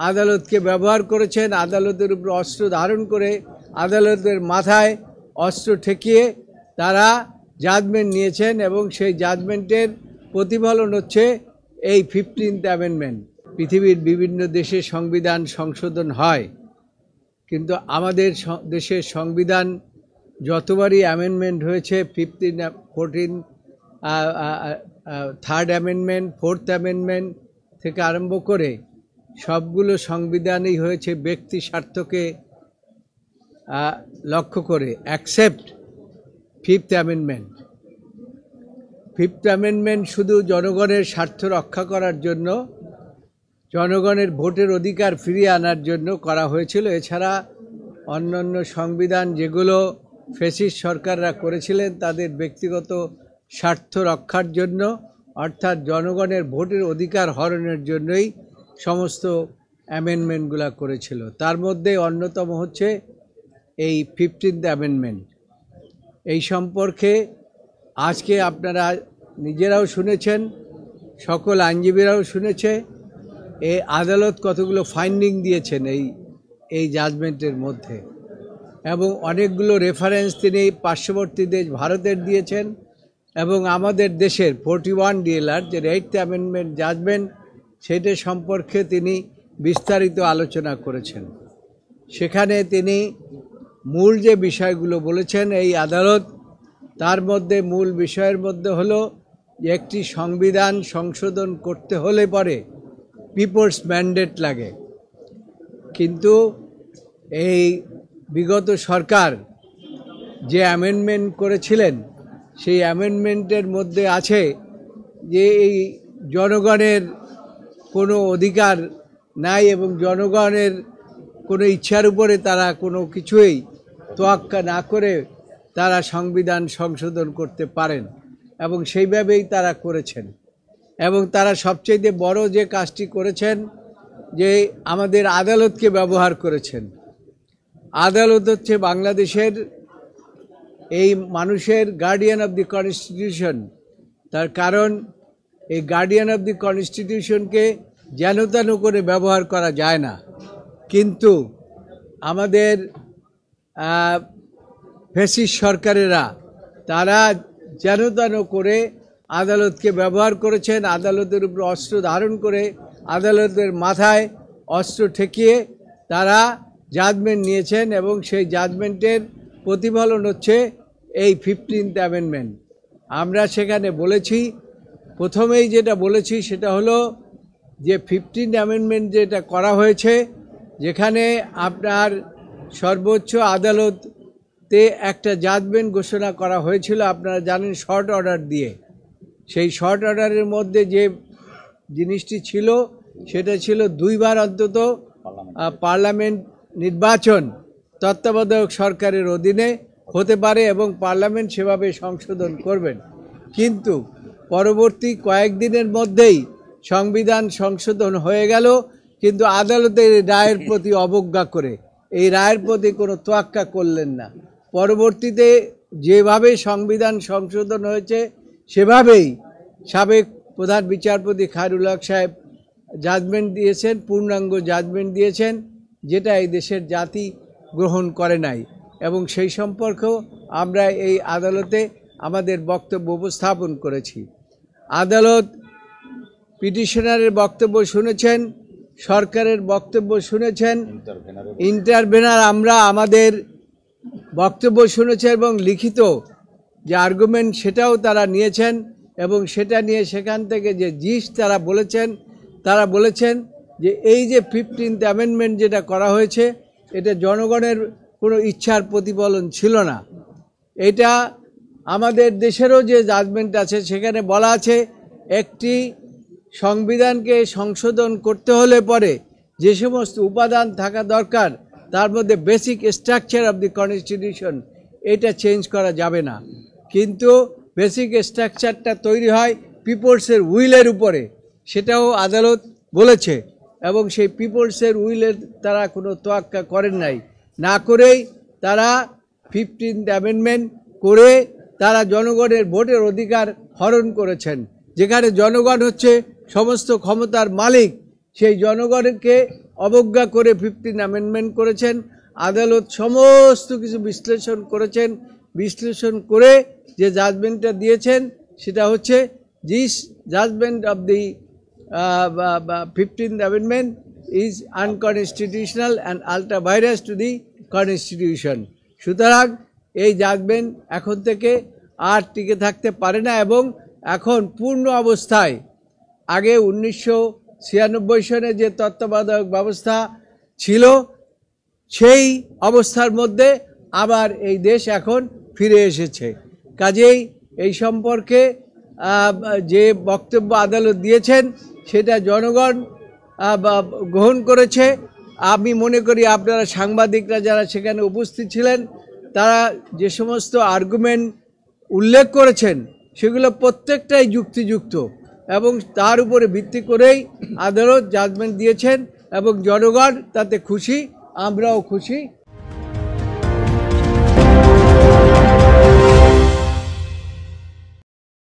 আদালতকে ব্যবহার করেছেন, আদালতের উপর অস্ত্র ধারণ করে আদালতের মাথায় অস্ত্র ঠেকিয়ে তারা জাজমেন্ট নিয়েছেন এবং সেই জাজমেন্টের প্রতিফলন হচ্ছে এই 15th অ্যামেন্ডমেন্ট। পৃথিবীর বিভিন্ন দেশে সংবিধান সংশোধন হয়, কিন্তু আমাদের দেশের সংবিধান যতবারই অ্যামেন্ডমেন্ট হয়েছে 15, 14, 3rd অ্যামেন্ডমেন্ট, 4th অ্যামেন্ডমেন্ট থেকে আরম্ভ করে সবগুলো সংবিধানই হয়েছে ব্যক্তি স্বার্থকে লক্ষ্য করে, accept 5th amendment. 5th amendment শুধু জনগণের স্বার্থ রক্ষা করার জন্য, জনগণের ভোটের অধিকার ফিরিয়ে আনার জন্য করা হয়েছিল। এছাড়া অন্যান্য সংবিধান যেগুলো ফ্যাসিস্ট সরকাররা করেছিলেন তাদের ব্যক্তিগত স্বার্থ রক্ষার জন্য, অর্থাৎ জনগণের ভোটের অধিকার হরণের জন্যই সমস্ত অ্যামেন্ডমেন্টগুলো করেছিল। তার মধ্যে অন্যতম হচ্ছে এই 15th অ্যামেন্ডমেন্ট। এই সম্পর্কে আজকে আপনারা নিজেরাও শুনেছেন, সকল আইনজীবীরাও শুনেছে, এই আদালত কতগুলো ফাইন্ডিং দিয়েছেন এই জাজমেন্টের মধ্যে, এবং অনেকগুলো রেফারেন্স তিনি পার্শ্ববর্তী দেশ ভারতের দিয়েছেন এবং আমাদের দেশের 41 DLR যে 8th অ্যামেন্ডমেন্ট জাজমেন্ট, সেটা সম্পর্কে তিনি বিস্তারিত আলোচনা করেছেন। সেখানে তিনি মূল যে বিষয়গুলো বলেছেন এই আদালত, তার মধ্যে মূল বিষয়ের মধ্যে হলো যে একটি সংবিধান সংশোধন করতে হলে পরে পিপলস ম্যান্ডেট লাগে, কিন্তু এই বিগত সরকার যে অ্যামেন্ডমেন্ট করেছিলেন সেই অ্যামেন্ডমেন্টের মধ্যে আছে যে এই জনগণের কোনো অধিকার নাই এবং জনগণের কোনো ইচ্ছার উপরে তারা কোনো কিছুই তোয়াক্কা না করে তারা সংবিধান সংশোধন করতে পারেন, এবং সেইভাবেই তারা করেছেন। এবং তারা সবচেয়ে বড় যে কাজটি করেছেন যে আমাদের আদালতকে ব্যবহার করেছেন। আদালত হচ্ছে বাংলাদেশের এই মানুষের গার্ডিয়ান অফ দি কনস্টিটিউশন। তার কারণ এই গার্ডিয়ান অফ দি কনস্টিটিউশনকে যেন তেন করে ব্যবহার করা যায় না, কিন্তু আমাদের ফ্যাসিস্ট সরকারেরা তারা যেন তেন করে আদালতকে ব্যবহার করেছেন, আদালতের উপর অস্ত্র ধারণ করে আদালতের মাথায় অস্ত্র ঠেকিয়ে তারা জাজমেন্ট নিয়েছেন এবং সেই জাজমেন্টের প্রতিফলন হচ্ছে এই 15th অ্যামেন্ডমেন্ট। আমরা সেখানে বলেছি, প্রথমেই যেটা বলেছি সেটা হলো যে 15th অ্যামেন্ডমেন্ট যেটা করা হয়েছে, যেখানে আপনার সর্বোচ্চ আদালতে একটা জাজমেন্ট ঘোষণা করা হয়েছিল, আপনারা জানেন, শর্ট অর্ডার দিয়ে। সেই শর্ট অর্ডারের মধ্যে যে জিনিসটি ছিল সেটা ছিল 2 বার অন্তত পার্লামেন্ট নির্বাচন তত্ত্বাবধায়ক সরকারের অধীনে হতে পারে এবং পার্লামেন্ট সেভাবে সংশোধন করবেন। কিন্তু পরবর্তী কয়েকদিনের মধ্যেই সংবিধান সংশোধন হয়ে গেল, কিন্তু আদালতের রায়ের প্রতি অবজ্ঞা করে এই রায়ের প্রতি কোনো তোয়াক্কা করলেন না। পরবর্তীতে যেভাবে সংবিধান সংশোধন হয়েছে সেভাবেই সাবেক প্রধান বিচারপতি খায়রুল হক সাহেব জাজমেন্ট দিয়েছেন, পূর্ণাঙ্গ জাজমেন্ট দিয়েছেন, যেটা এই দেশের জাতি গ্রহণ করে নাই। এবং সেই সম্পর্কেও আমরা এই আদালতে আমাদের বক্তব্য উপস্থাপন করেছি। আদালত পিটিশনারের বক্তব্য শুনেছেন, সরকারের বক্তব্য শুনেছেন, ইন্টারভেনার আমরা আমাদের বক্তব্য শুনেছেন এবং লিখিত যে আর্গুমেন্ট সেটাও তারা নিয়েছেন এবং সেটা নিয়ে সেখান থেকে যে জিস্ট তারা বলেছেন যে এই যে 15th অ্যামেন্ডমেন্ট যেটা করা হয়েছে এটা জনগণের কোনো ইচ্ছার প্রতিফলন ছিল না। এটা আমাদের দেশেরও যে জাজমেন্ট আছে সেখানে বলা আছে একটি সংবিধানকে সংশোধন করতে হলে পরে যে সমস্ত উপাদান থাকা দরকার তার মধ্যে basic structure of the constitution এটা চেঞ্জ করা যাবে না, কিন্তু বেসিক স্ট্রাকচারটা তৈরি হয় পিপলসের উইলের উপরে, সেটাও আদালত বলেছে। এবং সেই পিপলসের উইলের তারা কোনো তোয়াক্কা করেন নাই, না করেই তারা 15th অ্যামেন্ডমেন্ট করে তারা জনগণের ভোটের অধিকার হরণ করেছেন। যেখানে জনগণ হচ্ছে সমস্ত ক্ষমতার মালিক, সেই জনগণকে অবজ্ঞা করে 15 অ্যামেন্ডমেন্ট করেছেন। আদালত সমস্ত কিছু বিশ্লেষণ করেছেন, বিশ্লেষণ করে যে জাজমেন্টটা দিয়েছেন সেটা হচ্ছে this judgement of the 15th amendment is unconstitutional and ultra vires to the constitution. সুতরাং এই জাজমেন্ট এখন থেকে আর টিকে থাকতে পারে না এবং এখন পূর্ণ অবস্থায় আগে 1996 সনে যে তত্ত্বাবধায়ক ব্যবস্থা ছিল সেই অবস্থার মধ্যে আবার এই দেশ এখন ফিরে এসেছে। কাজেই এই সম্পর্কে যে বক্তব্য আদালত দিয়েছেন সেটা জনগণ গ্রহণ করেছে। আমি মনে করি আপনারা সাংবাদিকরা যারা সেখানে উপস্থিত ছিলেন তারা যে সমস্ত আর্গুমেন্ট উল্লেখ করেছেন সেগুলো প্রত্যেকটাই যুক্তিযুক্ত এবং তার উপরে ভিত্তি করেই আদালত জাজমেন্ট দিয়েছেন এবং জনগণ তাতে খুশি, আমরাও খুশি।